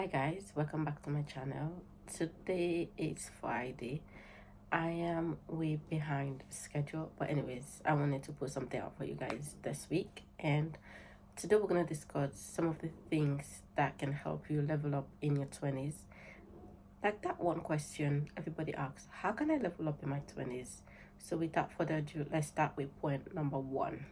Hi guys, welcome back to my channel. Today is Friday. I am way behind schedule, but anyways, I wanted to put something out for you guys this week, and today we're going to discuss some of the things that can help you level up in your 20s. Like that one question everybody asks, how can I level up in my 20s? So without further ado, let's start with point number 1.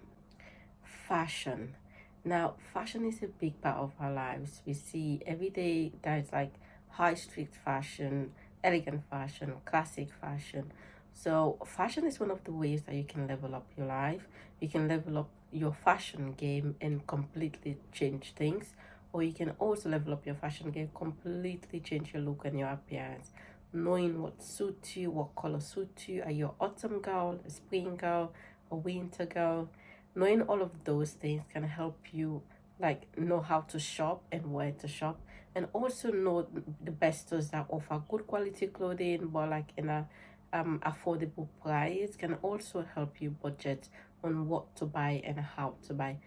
Fashion. Now, fashion is a big part of our lives. We see every day there's like high street fashion, elegant fashion, classic fashion. So, fashion is one of the ways that you can level up your life. You can level up your fashion game and completely change things, or you can also level up your fashion game, completely change your look and your appearance. Knowing what suits you, what color suits you. Are you an autumn girl, a spring girl, a winter girl? Knowing all of those things can help you like know how to shop and where to shop, and also know the best stores that offer good quality clothing but like in a affordable price can also help you budget on what to buy and how to buy.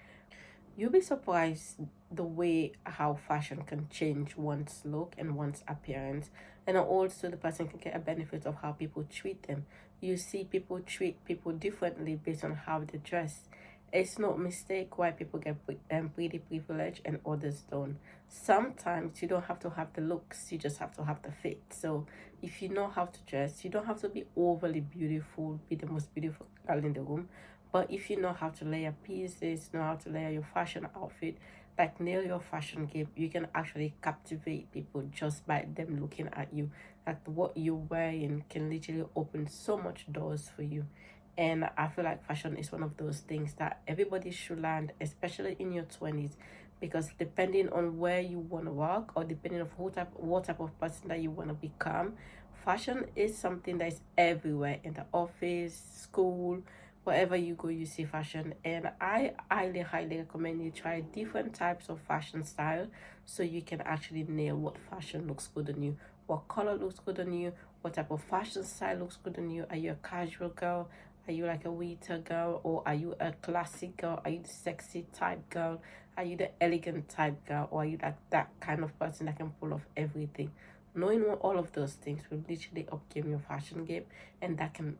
You'll be surprised the way how fashion can change one's look and one's appearance, and also the person can get a benefit of how people treat them. You see people treat people differently based on how they dress. It's not mistake why people get pretty privilege and others don't. Sometimes you don't have to have the looks, you just have to have the fit. So if you know how to dress, you don't have to be overly beautiful, be the most beautiful girl in the room, but if you know how to layer pieces, know how to layer your fashion outfit, like nail your fashion game, you can actually captivate people just by them looking at you. Like what you're wearing can literally open so much doors for you. And I feel like fashion is one of those things that everybody should learn, especially in your 20s, because depending on where you want to work or depending on what type of person that you want to become, fashion is something that is everywhere in the office, school, wherever you go you see fashion. And I highly recommend you try different types of fashion style so you can actually nail what fashion looks good on you, what color looks good on you, what type of fashion style looks good on you. Are you a casual girl? Are you like a winter girl? Or are you a classic girl? Are you the sexy type girl? Are you the elegant type girl? Or are you like that kind of person that can pull off everything? Knowing all of those things will literally up game your fashion game, and that can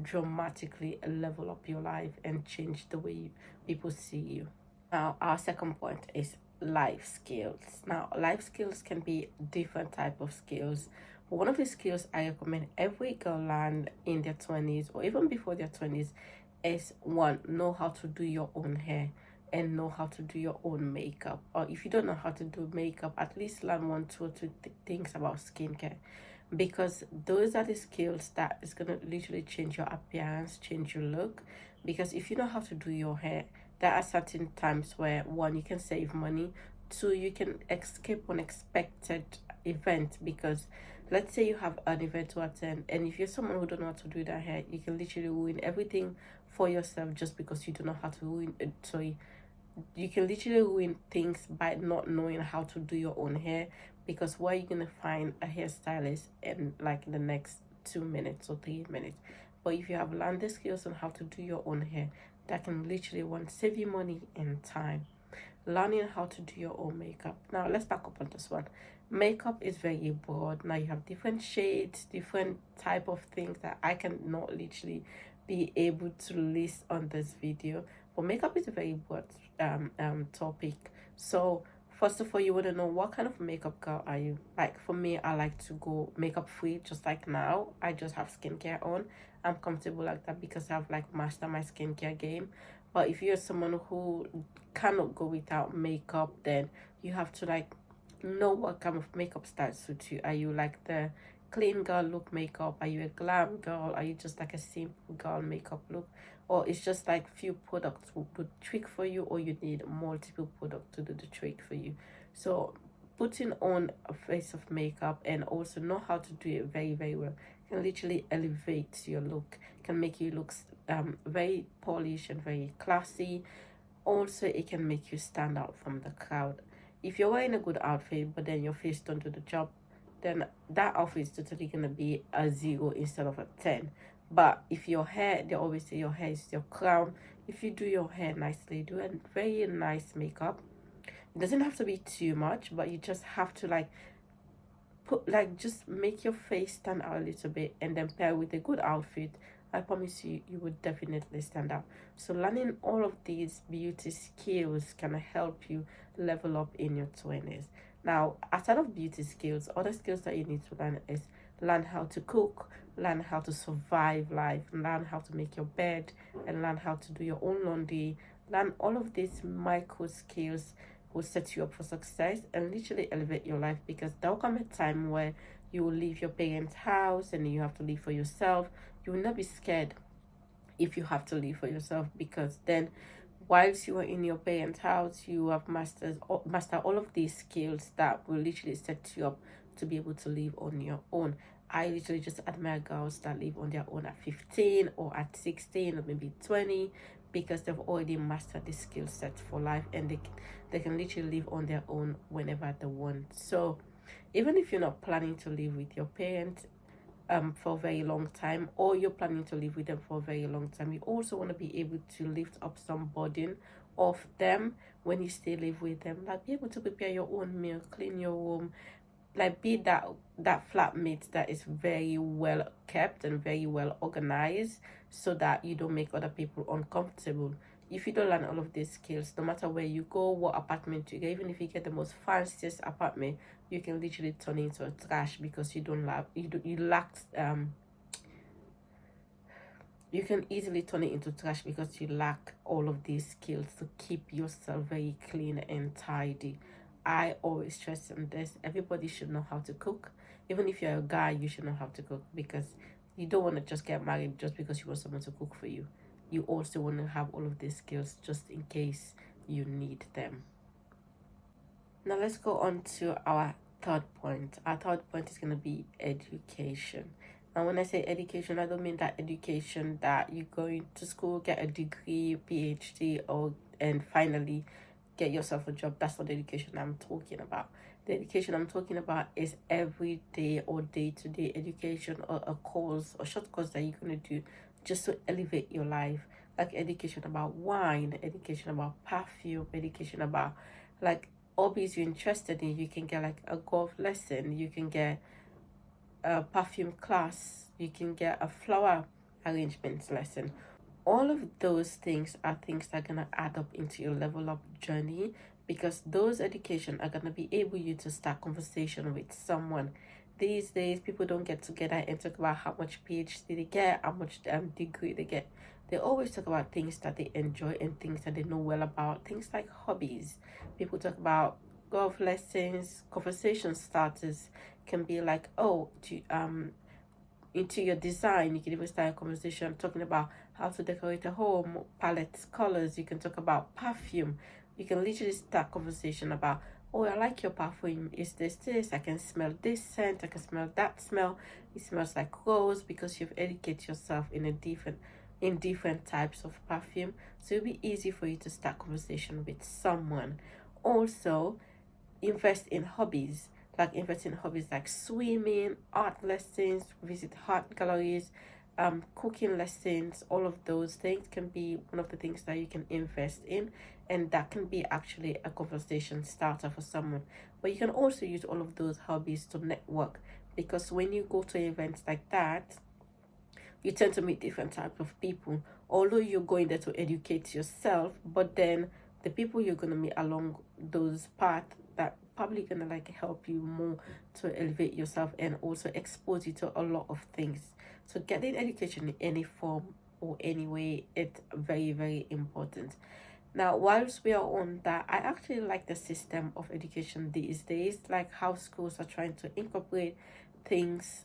dramatically level up your life and change the way people see you. Now, our second point is life skills. Now, life skills can be different type of skills. But one of the skills I recommend every girl learn in their 20s or even before their 20s is one, know how to do your own hair and know how to do your own makeup. Or if you don't know how to do makeup, at least learn one, two, or three things about skincare, because those are the skills that is going to literally change your appearance, change your look. Because if you know how to do your hair, there are certain times where one, you can save money, two, you can escape unexpected event. Because let's say you have an event to attend, and if you're someone who don't know how to do that hair, you can literally ruin everything for yourself just because you don't know how to ruin it. Sorry, you can literally ruin things by not knowing how to do your own hair, because where you gonna find a hairstylist in like the next 2 minutes or 3 minutes? But if you have learned the skills on how to do your own hair, that can literally one save you money and time. Learning how to do your own makeup. Now let's back up on this one. Makeup is very broad. Now you have different shades, different type of things that I can not literally be able to list on this video. But makeup is a very broad topic. So first of all, you want to know what kind of makeup girl are you. Like for me, I like to go makeup free, just like now I just have skincare on. I'm comfortable like that because I've like mastered my skincare game. But if you're someone who cannot go without makeup, then you have to like know what kind of makeup style suits you. Are you like the clean girl look makeup? Are you a glam girl? Are you just like a simple girl makeup look? Or it's just like few products will do the trick for you, or you need multiple products to do the trick for you. So putting on a face of makeup and also know how to do it very very well can literally elevate your look, can make you look very polished and very classy. Also it can make you stand out from the crowd. If you're wearing a good outfit but then your face don't do the job, then that outfit is totally gonna be a 0 instead of a 10. But if your hair, they always say your hair is your crown. If you do your hair nicely, do a very nice makeup, It doesn't have to be too much, but you just have to like put like just make your face stand out a little bit, and then pair with a good outfit. I promise you, you would definitely stand out. So learning all of these beauty skills can help you level up in your 20s. Now, outside of beauty skills, other skills that you need to learn is learn how to cook, learn how to survive life, learn how to make your bed, and learn how to do your own laundry. Learn all of these micro skills will set you up for success and literally elevate your life, because there'll come a time where you will leave your parents' house and you have to live for yourself. You will not be scared if you have to live for yourself, because then whilst you are in your parents' house, you have master all of these skills that will literally set you up to be able to live on your own. I literally just admire girls that live on their own at 15 or at 16 or maybe 20, because they've already mastered the skill set for life, and they can literally live on their own whenever they want. So even if you're not planning to live with your parents for a very long time, or you're planning to live with them for a very long time, you also want to be able to lift up some burden of them when you still live with them, like be able to prepare your own meal, clean your room, like be that flatmate that is very well kept and very well organized, so that you don't make other people uncomfortable. If you don't learn all of these skills, no matter where you go, what apartment you get, even if you get the most fanciest apartment, you can literally turn into a trash, because you don't lack you lack you can easily turn it into trash because you lack all of these skills to keep yourself very clean and tidy. I always stress on this. Everybody should know how to cook. Even if you're a guy, you should know how to cook, because you don't want to just get married just because you want someone to cook for you. You also want to have all of these skills just in case you need them. Now let's go on to our third point. Our third point is going to be education. Now, when I say education, I don't mean that education that you go into school, get a degree, PhD, or and finally get yourself a job. That's not the education I'm talking about. The education I'm talking about is everyday or day-to-day education, or a course or short course that you're going to do just to elevate your life. Like education about wine, education about perfume, education about like hobbies you're interested in. You can get like a golf lesson, you can get a perfume class, you can get a flower arrangements lesson. All of those things are things that are gonna add up into your level up journey, because those education are gonna be able you to start conversation with someone. These days people don't get together and talk about how much PhD they get, how much degree they get. They always talk about things that they enjoy and things that they know well about, things like hobbies. People talk about golf lessons. Conversation starters can be like, oh, into your design. You can even start a conversation talking about how to decorate a home, palettes, colors. You can talk about perfume. You can literally start conversation about, oh, I like your perfume. Is this? I can smell this scent. I can smell that smell. It smells like rose, because you've educated yourself in different types of perfume. So it'll be easy for you to start conversation with someone. Also, invest in hobbies, like invest in hobbies like swimming, art lessons, visit art galleries, cooking lessons. All of those things can be one of the things that you can invest in, and that can be actually a conversation starter for someone. But you can also use all of those hobbies to network, because when you go to events like that, you tend to meet different types of people. Although you're going there to educate yourself, but then the people you're gonna meet along those paths, that probably gonna like help you more to elevate yourself and also expose you to a lot of things. So getting education in any form or any way, it's very, very important. Now, whilst we are on that, I actually like the system of education these days, like how schools are trying to incorporate things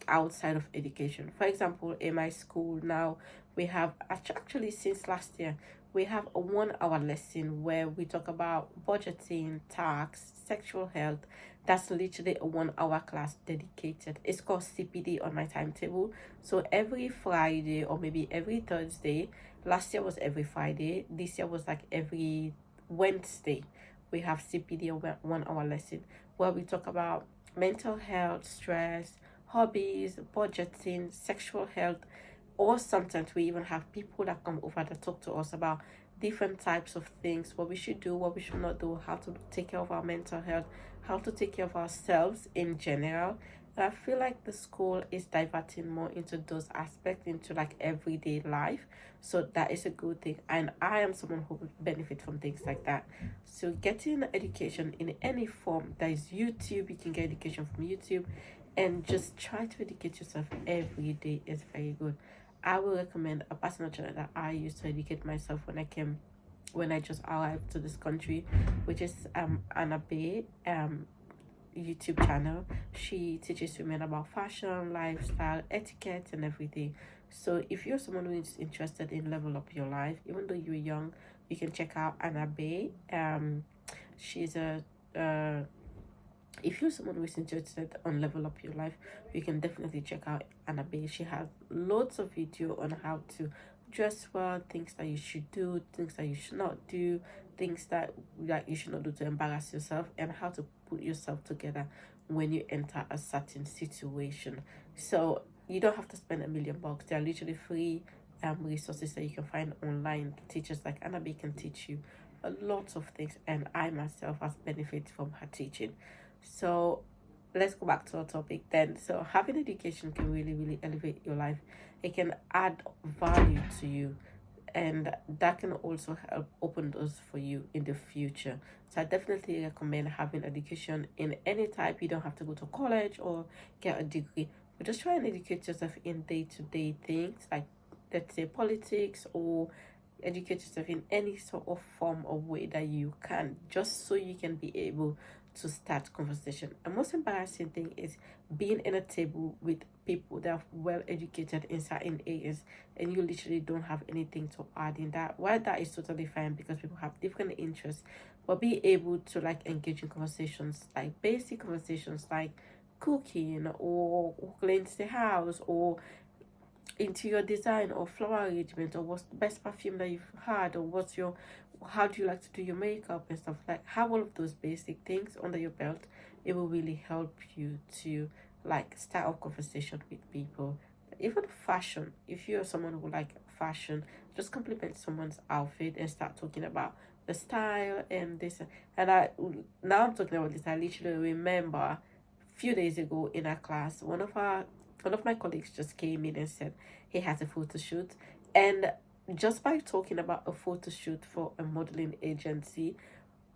outside of education. For example, in my school now, we have actually since last year, we have a 1 hour lesson where we talk about budgeting, tax, sexual health. That's literally a 1 hour class dedicated. It's called CPD on my timetable. So every Friday or maybe every Thursday, last year was every Friday, this year was like every Wednesday, we have CPD 1 hour lesson where we talk about mental health, stress, hobbies, budgeting, sexual health, or sometimes we even have people that come over to talk to us about different types of things, what we should do, what we should not do, how to take care of our mental health, how to take care of ourselves in general. I feel like the school is diverting more into those aspects, into like everyday life. So that is a good thing. And I am someone who would benefit from things like that. So getting education in any form, that is YouTube, you can get education from YouTube, and just try to educate yourself every day is very good. I will recommend a personal channel that I used to educate myself when I just arrived to this country, which is Anna Bay YouTube channel. She teaches women about fashion, lifestyle, etiquette, and everything. So if you're someone who is interested in level up your life, even though you're young, you can check out Anna Bay. She's a if you're someone who is interested on level up your life, you can definitely check out Anna Bay. She has loads of video on how to dress well, things that you should do, things that you should not do, things that you should not do to embarrass yourself, and how to put yourself together when you enter a certain situation. So you don't have to spend $1 million. There are literally free resources that you can find online. Teachers like Anna Bay can teach you a lot of things, and I myself has benefited from her teaching. So let's go back to our topic then. So having education can really, really elevate your life. It can add value to you, and that can also help open doors for you in the future. So I definitely recommend having education in any type. You don't have to go to college or get a degree, but just try and educate yourself in day-to-day things, like let's say politics, or educate yourself in any sort of form or way that you can, just so you can be able to start conversation. And most embarrassing thing is being in a table with people that are well educated in certain areas, and you literally don't have anything to add in that. While that is totally fine because people have different interests, but be able to like engage in conversations, like basic conversations like cooking, or who cleans the house, or interior design, or flower arrangement, or what's the best perfume that you've had, or what's your, how do you like to do your makeup and stuff. Like, have all of those basic things under your belt. It will really help you to like start a conversation with people. Even fashion, if you're someone who like fashion, just compliment someone's outfit and start talking about the style and this. And I, now I'm talking about this, I literally remember a few days ago in a class, one of my colleagues just came in and said he has a photo shoot. And just by talking about a photo shoot for a modeling agency,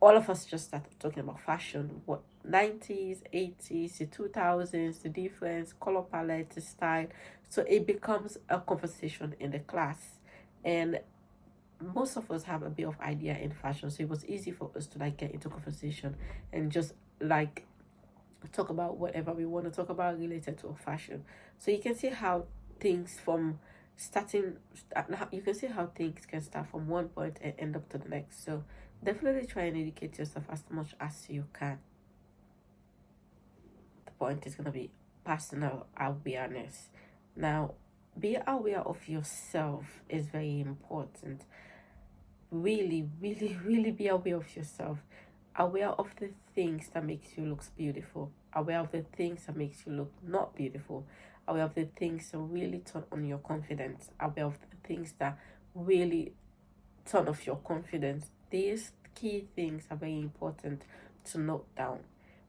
all of us just started talking about fashion, what 90s, 80s, the 2000s, the difference, color palette, the style. So it becomes a conversation in the class. And most of us have a bit of idea in fashion, so it was easy for us to like get into conversation and just like talk about whatever we want to talk about related to fashion. So you can see how things from starting, you can see how things can start from one point and end up to the next. So definitely try and educate yourself as much as you can. The point is going to be personal awareness. Now, be aware of yourself is very important. Really, really, really be aware of yourself. Aware of the things that makes you look beautiful. Aware of the things that makes you look not beautiful. Aware of the things that really turn on your confidence. Aware of the things that really turn off your confidence. These key things are very important to note down.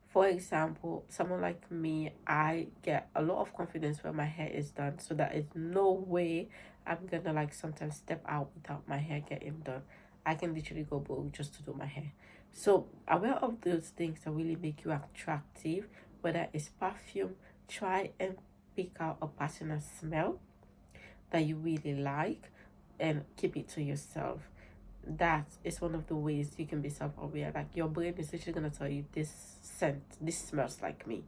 For example, someone like me, I get a lot of confidence when my hair is done, so that is no way I'm gonna like sometimes step out without my hair getting done. I can literally go broke just to do my hair. So aware of those things that really make you attractive, whether it's perfume, try and pick out a personal smell that you really like and keep it to yourself. That is one of the ways you can be self-aware. Like, your brain is actually gonna tell you, this scent, this smells like me.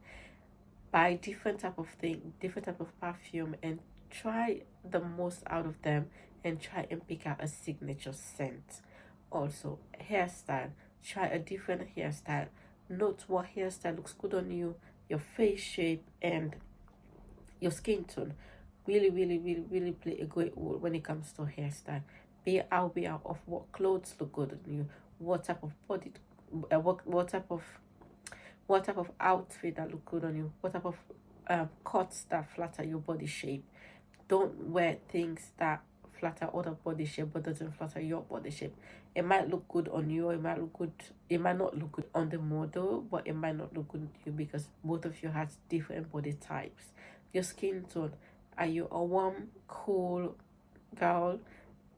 Buy different type of thing, different type of perfume, and try the most out of them, and try and pick out a signature scent. Also, hairstyle, try a different hairstyle. Note what hairstyle looks good on you, your face shape, and your skin tone. Really, really, really, really play a great role when it comes to hairstyle. Be aware of what clothes look good on you, what type of body, what type of outfit that look good on you, what type of cuts that flatter your body shape. Don't wear things that flatter other body shape but doesn't flatter your body shape. It might look good on you, or it might not look good on the model, but it might not look good on you because both of you have different body types. Your skin tone, are you a warm, cool girl?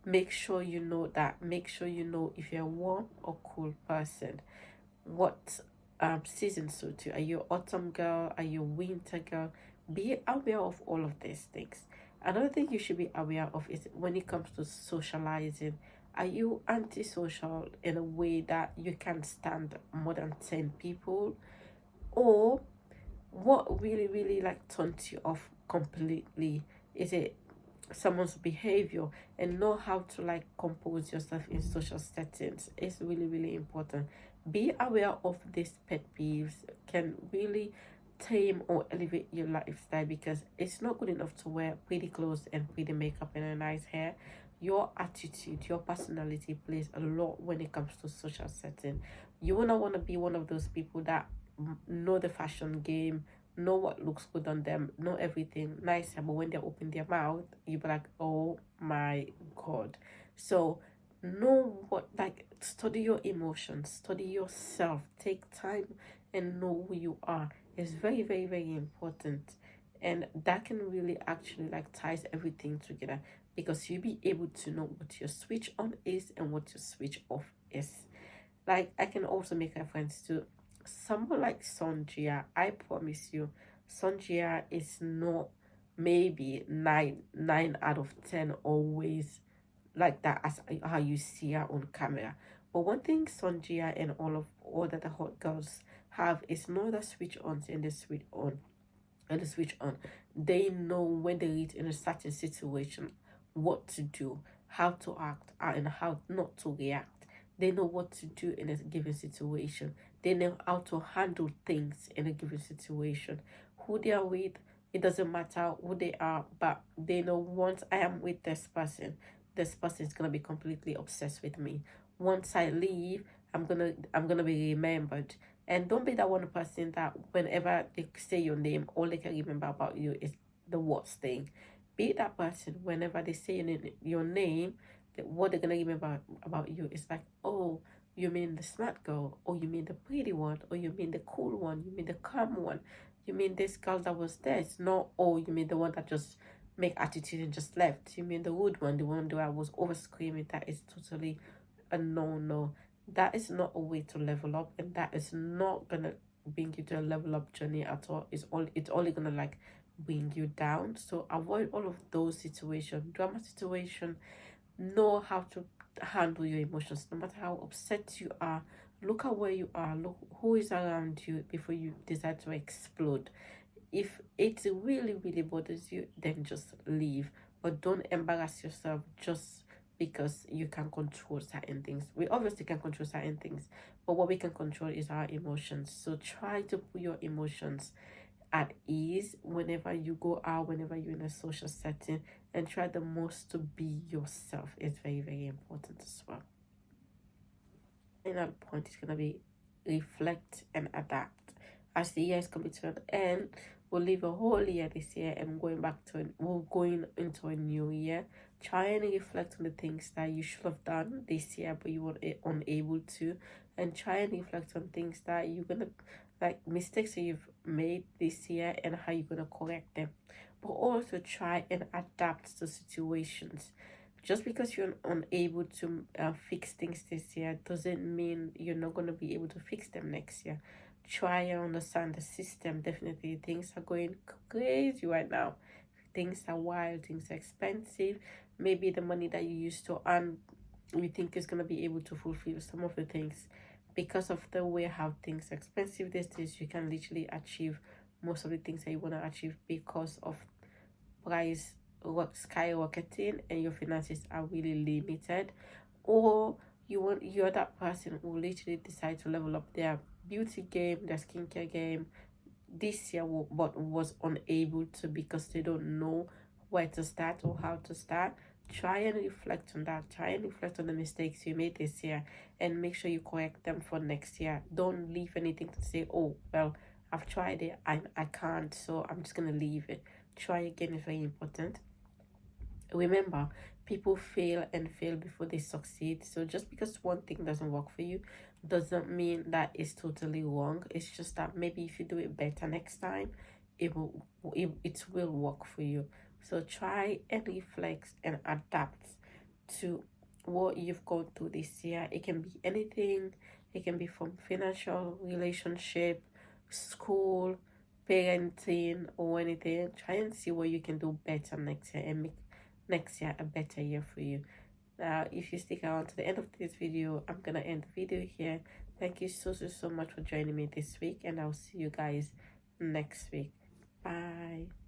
Make sure you know that. Make sure you know if you're a warm or cool person. What season suit you? Are you autumn girl? Are you winter girl? Be aware of all of these things. Another thing you should be aware of is when it comes to socializing. Are you antisocial in a way that you can stand more than 10 people? Or what really like turns you off completely? Is it someone's behavior? And know how to like compose yourself in social settings is really important. Be aware of these pet peeves can really tame or elevate your lifestyle, because it's not good enough to wear pretty clothes and pretty makeup and a nice hair. Your attitude, your personality plays a lot when it comes to social setting. You will not want to be one of those people that know the fashion game, know what looks good on them, know everything nicer, but when they open their mouth, you be like, oh my god. So know what, like, study your emotions, study yourself, take time and know who you are. It's very important. And that can really actually like ties everything together, because you'll be able to know what your switch on is and what your switch off is. Like, I can also make reference to someone like Sonjia. I promise you, Sonjia is not maybe nine out of 10 always like that as how you see her on camera. But one thing Sonjia and all that the hot girls have is know the switch on and the switch on and the switch on. They know when they reach in a certain situation what to do, how to act, and how not to react. They know what to do in a given situation. They know how to handle things in a given situation. Who they are with, it doesn't matter who they are, but they know once I am with this person is gonna be completely obsessed with me. Once I leave, I'm gonna be remembered. And don't be that one person that whenever they say your name, all they can remember about you is the worst thing. Be that person whenever they say your name, what they're gonna remember about you is like, oh, you mean the smart girl, or you mean the pretty one, or you mean the cool one, you mean the calm one, you mean this girl that was there. It's not, oh, you mean the one that just make attitude and just left. You mean the rude one, the one that I was over screaming. That is totally a no. That is not a way to level up, and that is not gonna bring you to a level up journey at all. It's only gonna like bring you down. So avoid all of those situations, drama situation. Know how to handle your emotions no matter how upset you are. Look at where you are, look who is around you before you decide to explode. If it really bothers you, then just leave. But don't embarrass yourself just because you can control certain things. We obviously can control certain things, but what we can control is our emotions. So try to put your emotions at ease whenever you go out, whenever you're in a social setting, and try the most to be yourself. It's very important as well. Final point is gonna be reflect and adapt. As the year is coming to an end, we'll leave a whole year this year and we're going into a new year. Try and reflect on the things that you should have done this year but you were unable to, and try and reflect on things that you're gonna, like, mistakes that you've made this year and how you're gonna correct them. But also try and adapt to situations. Just because you're unable to fix things this year doesn't mean you're not going to be able to fix them next year. Try and understand the system. Definitely things are going crazy right now. Things are wild, things are expensive. Maybe the money that you used to earn, you think is going to be able to fulfill some of the things. Because of the way how things are expensive these days, you can literally achieve most of the things that you want to achieve because of price skyrocketing and your finances are really limited. Or you're that person who literally decide to level up their beauty game, their skincare game this year, but was unable to because they don't know where to start or how to start. Try and reflect on that. Try and reflect on the mistakes you made this year and make sure you correct them for next year. Don't leave anything to say, oh well, I've tried it, I can't, so I'm just gonna leave it. Try again is very important. Remember, people fail and fail before they succeed. So just because one thing doesn't work for you doesn't mean that it's totally wrong. It's just that maybe if you do it better next time, it will work for you. So try and reflect and adapt to what you've gone through this year. It can be anything. It can be from financial, relationship, school, parenting, or anything. Try and see what you can do better next year and make next year a better year for you. Now, if you stick around to the end of this video, I'm gonna end the video here. Thank you so much for joining me this week, and I'll see you guys next week. Bye.